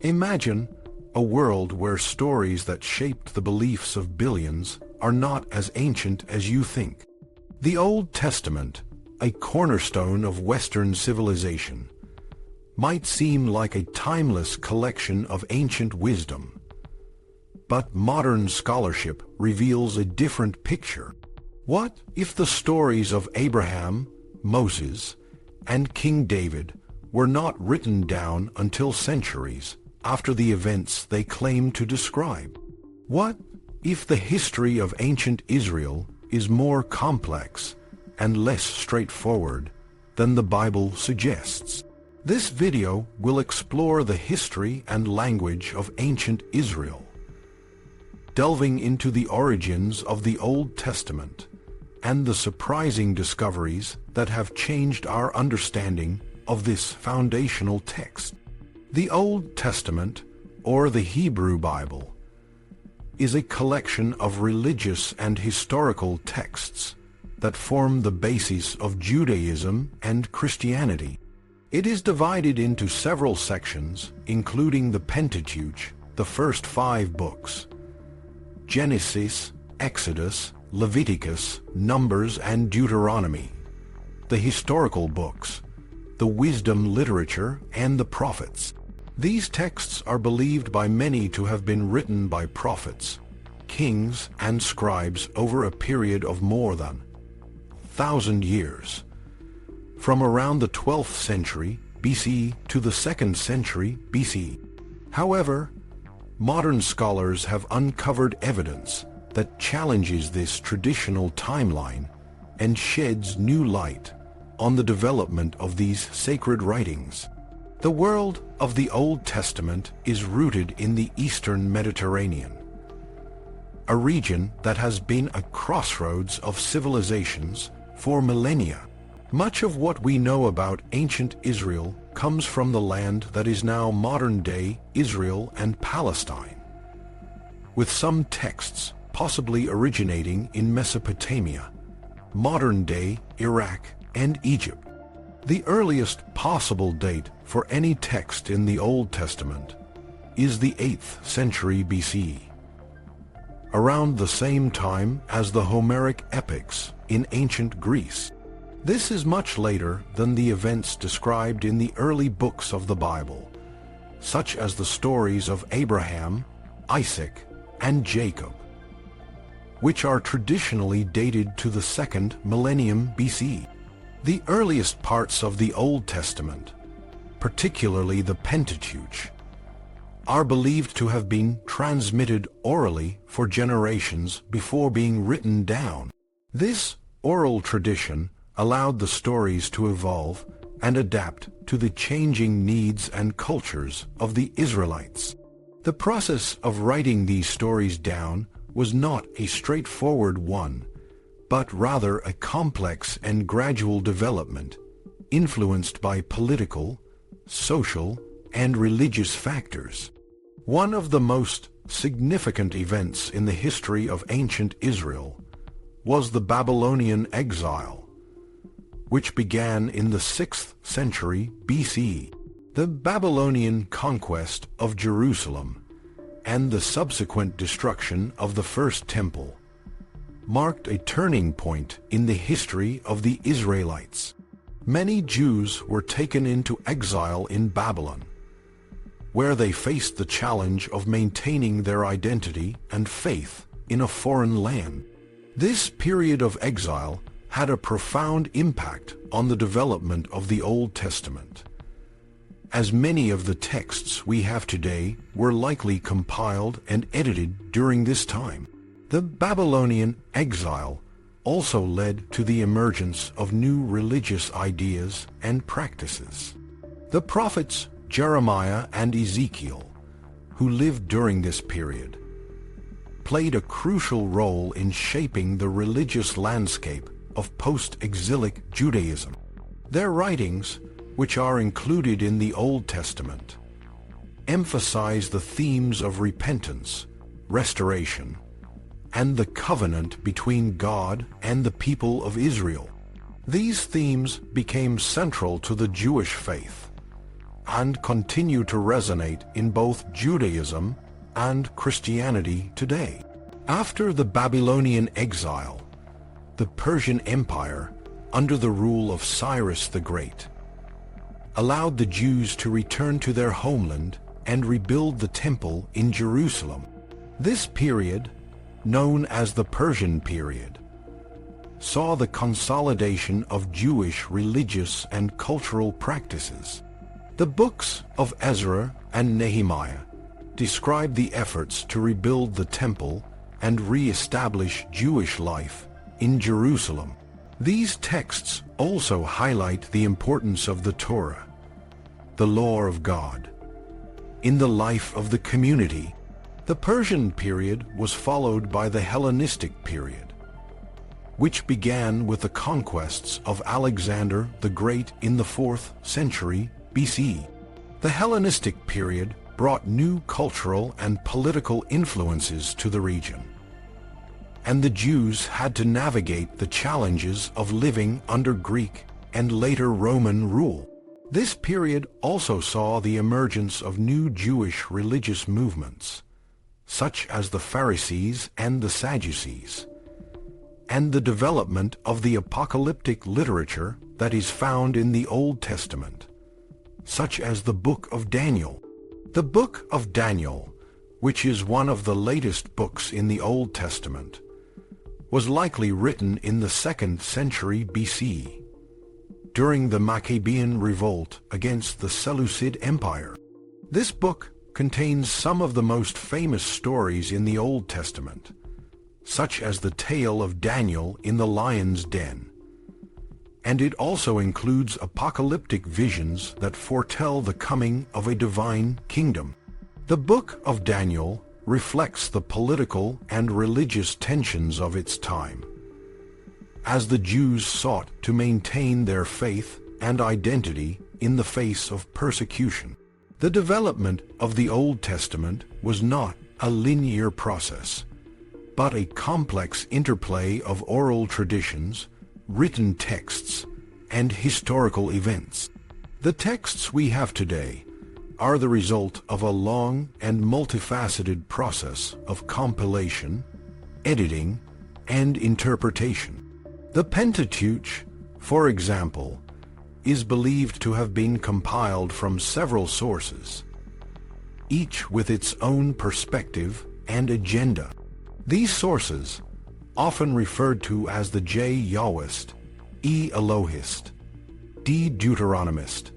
Imagine a world where stories that shaped the beliefs of billions are not as ancient as you think. The Old Testament, a cornerstone of Western civilization, might seem like a timeless collection of ancient wisdom. But modern scholarship reveals a different picture. What if the stories of Abraham, Moses, and King David were not written down until centuries after the events they claim to describe? What if the history of ancient Israel is more complex and less straightforward than the Bible suggests? This video will explore the history and language of ancient Israel, delving into the origins of the Old Testament and the surprising discoveries that have changed our understanding of this foundational text. The Old Testament, or the Hebrew Bible, is a collection of religious and historical texts that form the basis of Judaism and Christianity. It is divided into several sections, including the Pentateuch, the first 5 books, Genesis, Exodus, Leviticus, Numbers, and Deuteronomy, the historical books, the wisdom literature, and the prophets. These texts are believed by many to have been written by prophets, kings, and scribes over a period of more than 1,000 years, from around the 12th century BC to the 2nd century BC. However, modern scholars have uncovered evidence that challenges this traditional timeline and sheds new light on the development of these sacred writings. The world of the Old Testament is rooted in the Eastern Mediterranean, a region that has been a crossroads of civilizations for millennia. Much of what we know about ancient Israel comes from the land that is now modern-day Israel and Palestine, with some texts possibly originating in Mesopotamia, modern-day Iraq, and Egypt. The earliest possible date for any text in the Old Testament is the 8th century BC, around the same time as the Homeric epics in ancient Greece. This is much later than the events described in the early books of the Bible, such as the stories of Abraham, Isaac, and Jacob, which are traditionally dated to the 2nd millennium BC. The earliest parts of the Old Testament, particularly the Pentateuch, are believed to have been transmitted orally for generations before being written down. This oral tradition allowed the stories to evolve and adapt to the changing needs and cultures of the Israelites. The process of writing these stories down was not a straightforward one, but rather a complex and gradual development, influenced by political, social, and religious factors. One of the most significant events in the history of ancient Israel was the Babylonian exile, which began in the 6th century BC. The Babylonian conquest of Jerusalem and the subsequent destruction of the First Temple marked a turning point in the history of the Israelites. Many Jews were taken into exile in Babylon, where they faced the challenge of maintaining their identity and faith in a foreign land. This period of exile had a profound impact on the development of the Old Testament, as many of the texts we have today were likely compiled and edited during this time. The Babylonian exile also led to the emergence of new religious ideas and practices. The prophets Jeremiah and Ezekiel, who lived during this period, played a crucial role in shaping the religious landscape of post-exilic Judaism. Their writings, which are included in the Old Testament, emphasize the themes of repentance, restoration, and the covenant between God and the people of Israel. These themes became central to the Jewish faith, and continue to resonate in both Judaism and Christianity today. After the Babylonian exile, the Persian Empire, under the rule of Cyrus the Great, allowed the Jews to return to their homeland and rebuild the temple in Jerusalem. This period, known as the Persian period, saw the consolidation of Jewish religious and cultural practices. The books of Ezra and Nehemiah describe the efforts to rebuild the temple and re-establish Jewish life in Jerusalem. These texts also highlight the importance of the Torah, the law of God, in the life of the community. The Persian period was followed by the Hellenistic period, which began with the conquests of Alexander the Great in the 4th century BC. The Hellenistic period brought new cultural and political influences to the region, and the Jews had to navigate the challenges of living under Greek and later Roman rule. This period also saw the emergence of new Jewish religious movements, such as the Pharisees and the Sadducees, and the development of the apocalyptic literature that is found in the Old Testament, such as the Book of Daniel. The Book of Daniel, which is one of the latest books in the Old Testament, was likely written in the 2nd century BC, during the Maccabean revolt against the Seleucid Empire. This book contains some of the most famous stories in the Old Testament, such as the tale of Daniel in the lion's den, and it also includes apocalyptic visions that foretell the coming of a divine kingdom. The Book of Daniel reflects the political and religious tensions of its time, as the Jews sought to maintain their faith and identity in the face of persecution. The development of the Old Testament was not a linear process, but a complex interplay of oral traditions, written texts, and historical events. The texts we have today are the result of a long and multifaceted process of compilation, editing, and interpretation. The Pentateuch, for example, is believed to have been compiled from several sources, each with its own perspective and agenda. These sources, often referred to as the J-Yahwist, E-Elohist, D-Deuteronomist,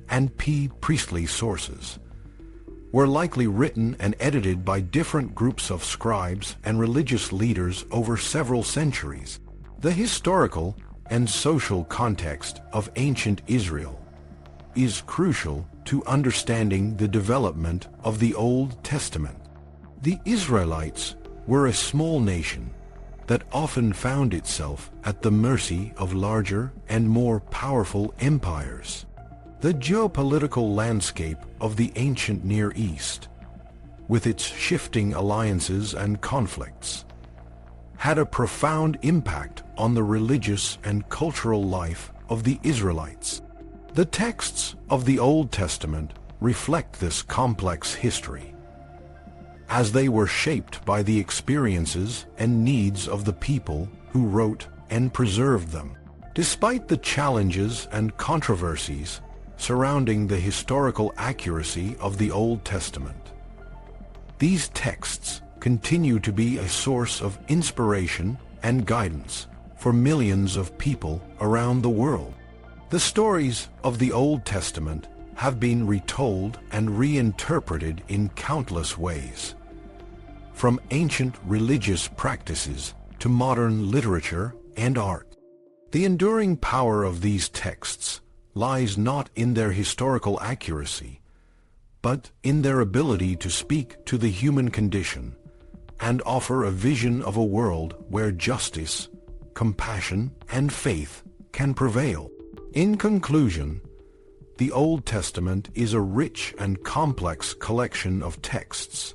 and P-Priestly sources, were likely written and edited by different groups of scribes and religious leaders over several centuries. The historical and social context of ancient Israel is crucial to understanding the development of the Old Testament. The Israelites were a small nation that often found itself at the mercy of larger and more powerful empires. The geopolitical landscape of the ancient Near East, with its shifting alliances and conflicts, had a profound impact on the religious and cultural life of the Israelites. The texts of the Old Testament reflect this complex history, as they were shaped by the experiences and needs of the people who wrote and preserved them. Despite the challenges and controversies surrounding the historical accuracy of the Old Testament, these texts continue to be a source of inspiration and guidance for millions of people around the world. The stories of the Old Testament have been retold and reinterpreted in countless ways, from ancient religious practices to modern literature and art. The enduring power of these texts lies not in their historical accuracy, but in their ability to speak to the human condition and offer a vision of a world where justice, compassion, and faith can prevail. In conclusion, the Old Testament is a rich and complex collection of texts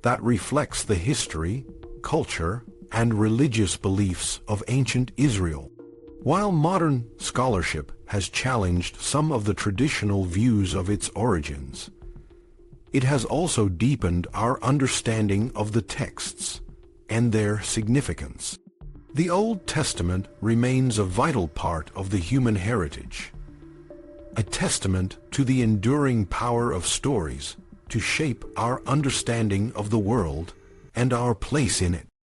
that reflects the history, culture, and religious beliefs of ancient Israel. While modern scholarship has challenged some of the traditional views of its origins. It has also deepened our understanding of the texts and their significance. The Old Testament remains a vital part of the human heritage, a testament to the enduring power of stories to shape our understanding of the world and our place in it.